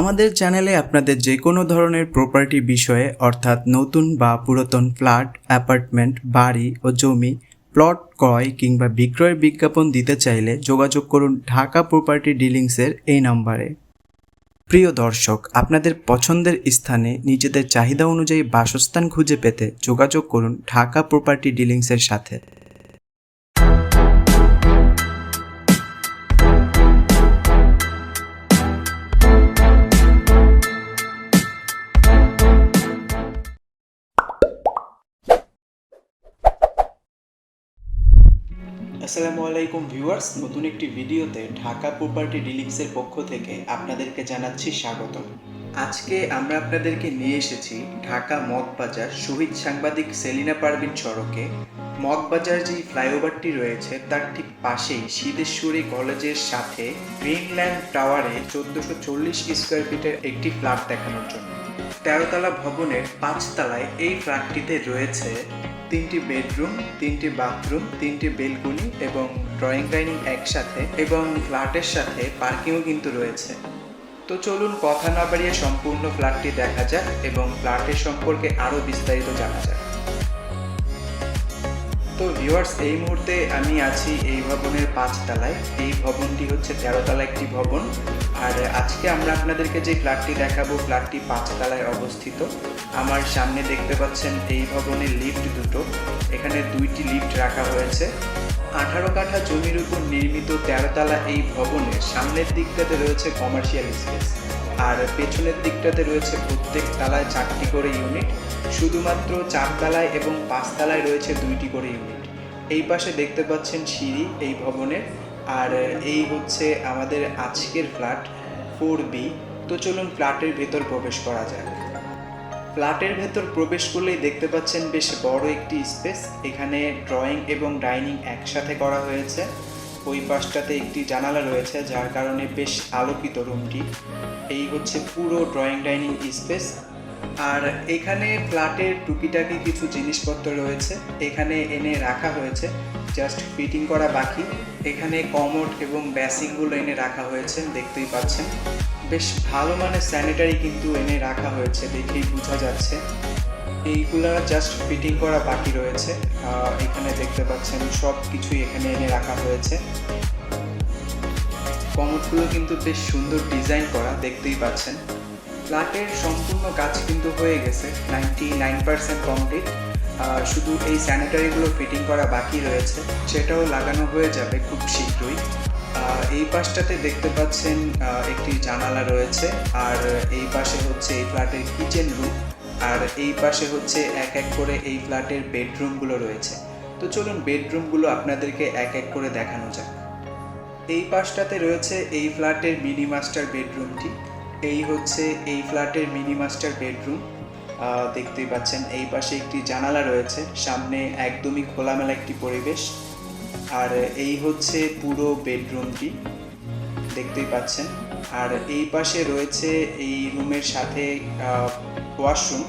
আমাদের চ্যানেলে আপনাদের যে কোনো ধরনের প্রপার্টি বিষয়ে অর্থাৎ নতুন বা পুরাতন ফ্ল্যাট, অ্যাপার্টমেন্ট, বাড়ি ও জমি, প্লট ক্রয় কিংবা বিক্রয়ের বিজ্ঞাপন দিতে চাইলে যোগাযোগ করুন ঢাকা প্রপার্টি ডিলিংসের এই নম্বরে। প্রিয় দর্শক, আপনাদের পছন্দের স্থানে নিজেদের চাহিদা অনুযায়ী বাসস্থান খুঁজে পেতে যোগাযোগ করুন ঢাকা প্রপার্টি ডিলিংসের সাথে। আসসালামু আলাইকুম ভিউয়ার্স, নতুন একটি ভিডিওতে ঢাকা প্রপার্টি ডিলিংসের পক্ষ থেকে আপনাদেরকে জানাচ্ছি স্বাগতম। আজকে আমরা আপনাদেরকে নিয়ে এসেছি ঢাকা মগবাজার শহীদ সাংবাদিক সেলিনা পারভীন সড়কে। মগবাজার যে ফ্লাইওভারটি রয়েছে তার ঠিক পাশেই সিদ্ধেশ্বরী কলেজের সাথে গ্রিনল্যান্ড টাওয়ারে 1440 স্কোয়ার ফিটের একটি ফ্ল্যাট দেখানোর জন্য। 13 তলা ভবনের 5 তলায় এই ফ্ল্যাটটিতে রয়েছে 3টি বেডরুম, 3টি বাথরুম, 3টি বেলকনি এবং ড্রয়িং ডাইনিং একসাথে, এবং ফ্ল্যাটের সাথে পার্কিংও কিন্তু রয়েছে। তো চলুন কথা না বাড়িয়ে সম্পূর্ণ ফ্ল্যাটটি দেখা যাক এবং ফ্ল্যাটের সম্পর্কে আরও বিস্তারিত জানা যাক। তো ভিউয়ার্স, এই মুহূর্তে আমি আছি এই ভবনের 5 তলায়। এই ভবনটি হচ্ছে 13 তলা একটি ভবন। আর আজকে আমরা আপনাদেরকে যে ফ্ল্যাটটি দেখাবো, ফ্ল্যাটটি 5 তলায় অবস্থিত। আমার সামনে দেখতে পাচ্ছেন এই ভবনের লিফট দুটো, এখানে 2টি লিফট রাখা হয়েছে। 18 কাঠা জমির উপর নির্মিত 13 তলা এই ভবনের সামনের দিকটাতে রয়েছে কমার্শিয়াল স্পেস, আর পেছনের দিকটাতে রয়েছে প্রত্যেক তলায় 4টি করে ইউনিট। শুধুমাত্র 4 তলায় এবং 5 তলায় রয়েছে 2টি করে ইউনিট। এই পাশে দেখতে পাচ্ছেন সিঁড়ি এই ভবনের। আর এই হচ্ছে আমাদের আজকের ফ্ল্যাট 4B। তো চলুন ফ্ল্যাটের ভেতর প্রবেশ করা যাক। ফ্ল্যাটের ভেতর প্রবেশ করলেই দেখতে পাচ্ছেন বেশ বড় একটি স্পেস। এখানে ড্রয়িং এবং ডাইনিং একসাথে করা হয়েছে। ওই পাশটাতে একটি জানালা রয়েছে, যার কারণে বেশ আলোকিত রুমটি। এই হচ্ছে পুরো ড্রয়িং ডাইনিং স্পেস। আর এখানে ফ্ল্যাটের টুকিটাকি কিছু জিনিসপত্র রয়েছে, এখানে এনে রাখা হয়েছে, জাস্ট ফিটিং করা বাকি। এখানে কমোড এবং বেসিনগুলো এনে রাখা হয়েছে, দেখতেই পাচ্ছেন। বেশ ভালো মানের স্যানিটারি কিন্তু এনে রাখা হয়েছে, দেখেই বোঝা যাচ্ছে। এইগুলা জাস্ট ফিটিং করা বাকি রয়েছে। এখানে দেখতে পাচ্ছেন সব কিছুই এখানে এনে রাখা হয়েছে। কমোডগুলো কিন্তু বেশ সুন্দর ডিজাইন করা, দেখতেই পাচ্ছেন। ফ্ল্যাটের সম্পূর্ণ কাজ কিন্তু হয়ে গেছে, 99% কমপ্লিট। শুধু এই স্যানিটারিগুলো ফিটিং করা বাকি রয়েছে, সেটাও লাগানো হয়ে যাবে খুব শীঘ্রই। এই পাশটাতে দেখতে পাচ্ছেন একটি জানালা রয়েছে, আর এই পাশে হচ্ছে এই ফ্ল্যাটের কিচেন রুম, আর এই পাশে হচ্ছে এক এক করে এই ফ্ল্যাটের বেডরুমগুলো রয়েছে। তো চলুন বেডরুমগুলো আপনাদেরকে এক এক করে দেখানো যাক। এই পাশটাতে রয়েছে এই ফ্ল্যাটের মিনি মাস্টার বেডরুমটি। এই হচ্ছে এই ফ্ল্যাটের মিনি মাস্টার বেডরুম, দেখতেই পাচ্ছেন। এই পাশে একটি জানালা রয়েছে, সামনে একদমই খোলামেলা একটি পরিবেশ। আর এই হচ্ছে পুরো বেডরুমটি, দেখতেই পাচ্ছেন। আর এই পাশে রয়েছে এই রুমের সাথে ওয়াশরুম,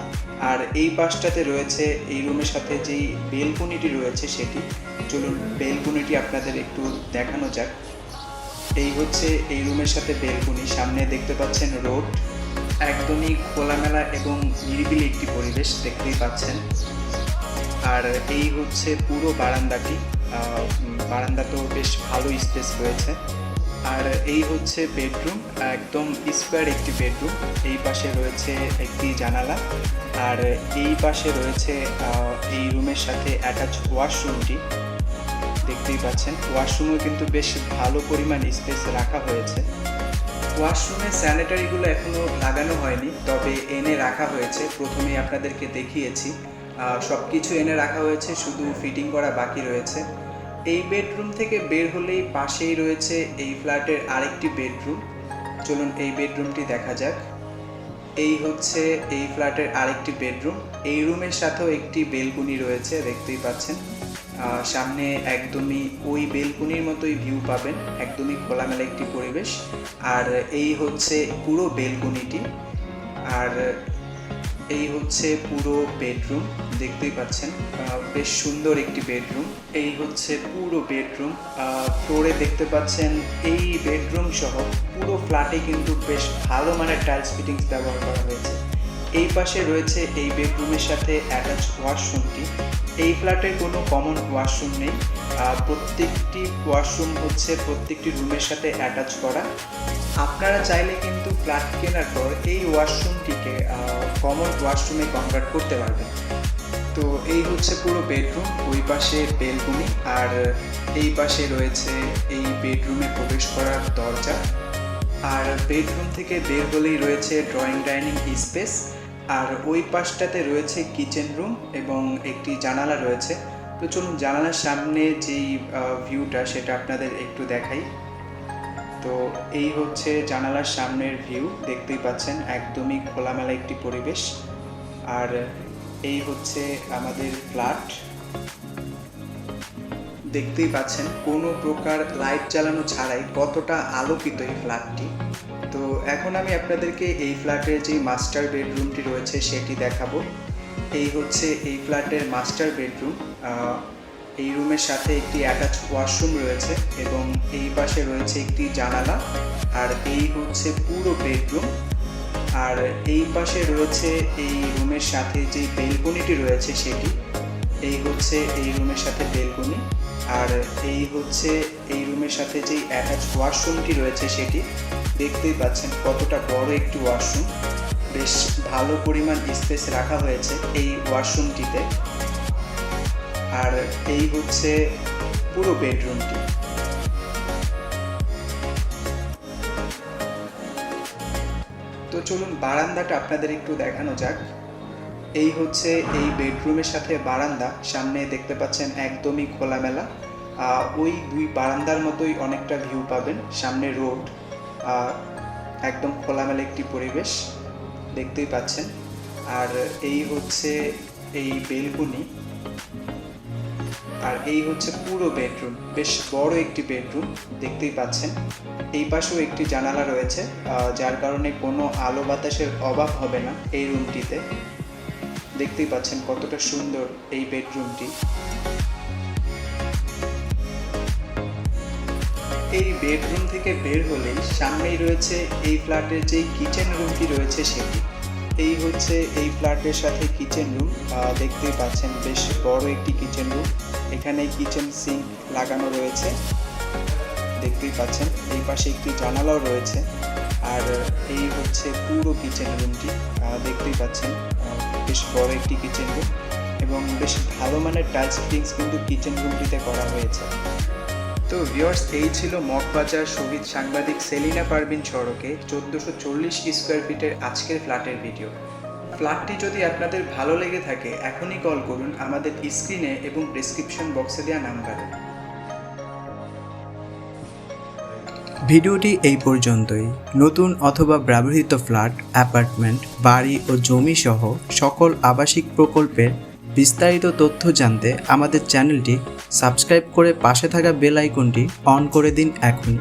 আর এই পাশটাতে রয়েছে এই রুমের সাথে যেই বেলকনিটি রয়েছে সেটি। চলুন বেলকনিটি আপনাদের একটু দেখানো যাক। এই হচ্ছে এই রুমের সাথে বেলকনি, সামনে দেখতে পাচ্ছেন রোড, একদমই খোলামেলা এবং নিরিবিলি একটি পরিবেশ, দেখতেই পাচ্ছেন। আর এই হচ্ছে পুরো বারান্দাটি, বারান্দাতেও বেশ ভালো স্পেস রয়েছে। আর এই হচ্ছে বেডরুম, একদম স্কোয়ার একটি বেডরুম। এই পাশে রয়েছে একটি জানালা, আর এই পাশে রয়েছে এই রুমের সাথে অ্যাটাচ ওয়াশরুমটি, দেখতেই পাচ্ছেন। ওয়াশরুমেও কিন্তু বেশ ভালো পরিমাণ স্পেস রাখা হয়েছে। ওয়াশরুমের স্যানিটারিগুলো এখনও লাগানো হয়নি, তবে এনে রাখা হয়েছে। প্রথমেই আপনাদেরকে দেখিয়েছি, সব কিছু এনে রাখা হয়েছে, শুধু ফিটিং করা বাকি রয়েছে। এই বেডরুম থেকে বের হলেই পাশেই রয়েছে এই ফ্ল্যাটের আরেকটি বেডরুম। চলুন এই বেডরুমটি দেখা যাক। এই হচ্ছে এই ফ্ল্যাটের আরেকটি বেডরুম। এই রুমের সাথেও একটি বেলকনি রয়েছে, দেখতেই পাচ্ছেন। সামনে একদমই ওই বেলকনির মতোই ভিউ পাবেন, একদমই খোলামেলা একটি পরিবেশ। আর এই হচ্ছে পুরো বেলকনিটি, আর এই হচ্ছে পুরো বেডরুম, দেখতেই পাচ্ছেন। বেশ সুন্দর একটি বেডরুম। এই হচ্ছে পুরো বেডরুম। ফ্লোরে দেখতে পাচ্ছেন এই বেডরুম সহ পুরো ফ্ল্যাটে কিন্তু বেশ ভালো মানের টাইলস ফিটিংস ব্যবহার করা হয়েছে। এই পাশে রয়েছে এই বেডরুমের সাথে অ্যাটাচ ওয়াশরুমটি। এই ফ্ল্যাটের কোনো কমন ওয়াশরুম নেই, প্রত্যেকটি ওয়াশরুম হচ্ছে প্রত্যেকটি রুমের সাথে অ্যাটাচ করা। আপনারা চাইলে কিন্তু ফ্ল্যাট কেনার পর এই ওয়াশরুমটিকে কমন ওয়াশরুমে কনভার্ট করতে পারবেন। তো এই হচ্ছে পুরো বেডরুম, ওই পাশে বেলকনি, আর এই পাশে রয়েছে এই বেডরুমে প্রবেশ করার দরজা। আর বেডরুম থেকে বের হলেই রয়েছে ড্রয়িং ডাইনিং স্পেস, আর ওই পাশটাতে রয়েছে কিচেন রুম এবং একটি জানালা রয়েছে। তো চলুন জানালার সামনে যেই ভিউটা সেটা আপনাদের একটু দেখাই। তো এই হচ্ছে জানালার সামনের ভিউ, দেখতেই পাচ্ছেন একদমই খোলামেলা একটি পরিবেশ। আর এই হচ্ছে আমাদের ফ্ল্যাট, দেখতেই পাচ্ছেন কোনো প্রকার লাইট জ্বালানো ছাড়াই কতটা আলোকিত এই ফ্ল্যাটটি। তো এখন আমি আপনাদেরকে এই ফ্ল্যাটের যে মাস্টার বেডরুমটি রয়েছে সেটি দেখাবো। এই হচ্ছে এই ফ্ল্যাটের মাস্টার বেডরুম। এই রুমের সাথে একটি অ্যাটাচ ওয়াশরুম রয়েছে এবং এই পাশে রয়েছে একটি জানালা। আর এই হচ্ছে পুরো বেডরুম। আর এই পাশে রয়েছে এই রুমের সাথে যে বেলকনিটি রয়েছে সেটি। এই হচ্ছে এই রুমের সাথে বেলকনি। আর এই হচ্ছে এই রুমের সাথে যে অ্যাটাচ ওয়াশরুমটি রয়েছে সেটি, দেখতেই পাচ্ছেন কতটা বড় একটি ওয়াশরুম। বেশ ভালো পরিমাণ স্পেস রাখা হয়েছে এই ওয়াশরুমটিতে। আর এই হচ্ছে পুরো বেডরুমটি। তো চলুন বারান্দাটা আপনাদের একটু দেখানো যাক। এই হচ্ছে এই বেডরুমের সাথে বারান্দা, সামনে দেখতে পাচ্ছেন একদমই খোলামেলা। ওই দুই বারান্দার মতোই অনেকটা ভিউ পাবেন, সামনে রোড, একদম খোলামেলা একটি পরিবেশ, দেখতেই পাচ্ছেন। আর এই হচ্ছে এই বেলকনি, আর এই হচ্ছে পুরো বেডরুম। বেশ বড় একটি বেডরুম, দেখতেই পাচ্ছেন। এই পাশেও একটি জানালা রয়েছে, যার কারণে কোনো আলো বাতাসের অভাব হবে না এই রুমটিতে। দেখতেই পাচ্ছেন কতটা সুন্দর এই বেডরুমটি। এই বেডরুম থেকে বের হলেই সামনেই রয়েছে এই ফ্ল্যাটের যে কিচেন রুমটি রয়েছে সেটি। এই হচ্ছে এই ফ্ল্যাটের সাথে কিচেন রুম, দেখতেই পাচ্ছেন বেশ বড় একটি কিচেন রুম। এখানে কিচেন সিঙ্ক লাগানো রয়েছে, দেখতেই পাচ্ছেন। এই পাশে একটি জানালাও রয়েছে। আর এই হচ্ছে পুরো কিচেন রুমটি, দেখতেই পাচ্ছেন বেশ বড় একটি কিচেন রুম এবং বেশ ভালো মানের টাইলস ফিটিংস কিন্তু কিচেন রুমটিতে করা হয়েছে। তো ভিউয়ার্স, এই ছিল মগবাজার শহীদ সাংবাদিক সেলিনা পারভিন সড়কে 1440 স্কোয়ার ফিটের আজকের ফ্ল্যাটের ভিডিও। ফ্ল্যাটটি যদি আপনাদের ভালো লেগে থাকে এখনই কল করুন আমাদের স্ক্রিনে এবং ডেসক্রিপশন বক্সে দেওয়া নাম্বারে। ভিডিওটি এই পর্যন্তই। নতুন অথবা ব্যবহৃত ফ্ল্যাট, অ্যাপার্টমেন্ট, বাড়ি ও জমি সহ সকল আবাসিক প্রকল্পের বিস্তারিত তথ্য জানতে আমাদের চ্যানেলটি সাবস্ক্রাইব করে পাশে থাকা বেল আইকনটি অন করে দিন এখনই।